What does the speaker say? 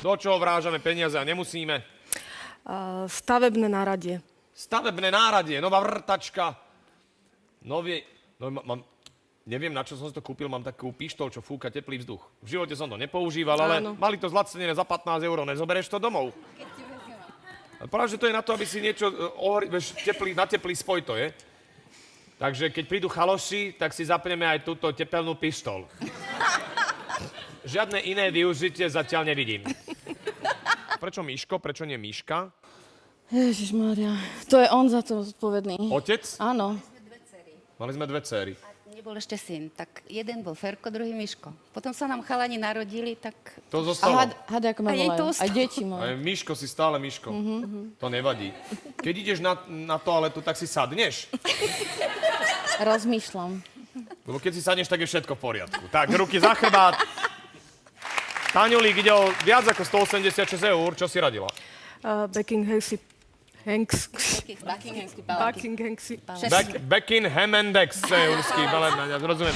Do čoho vrážame peniaze a nemusíme? Stavebné náradie. Stavebné náradie, nová vrtačka. Neviem, na čo som si to kúpil, mám takú pištol, čo fúka teplý vzduch. V živote som to nepoužíval, ale mali to zlacenené za 15 €, nezobereš to domov. Práve, že to je na to, aby si niečo na teplý spoj to je. Takže keď prídu chaloši, tak si zapneme aj túto tepelnú pištol. Žiadne iné využitie zatiaľ nevidím. Prečo Miško? Prečo nie Miška? Ježišmária, to je on za to zodpovedný. Otec? Áno. Mali sme 2 dcery. Nebol ešte syn, tak jeden bol Ferko, druhý Miško. Potom sa nám chalani narodili, tak... To zostalo. Hádaj, ako ma A jej to volajú. ostalo. Aj deti moje. Aj Miško si stále Miško. To nevadí. Keď ideš na toaletu, tak si sadneš. Rozmýšľam. Lebo keď si sadneš, tak je všetko v poriadku. Tak, ruky za chrbát. Taňulík ide o viac ako 186 €. Čo si radila? Buckinghamský Buckinghamský palác. Buckinghamský. Beckingham and Dex, rozumiem.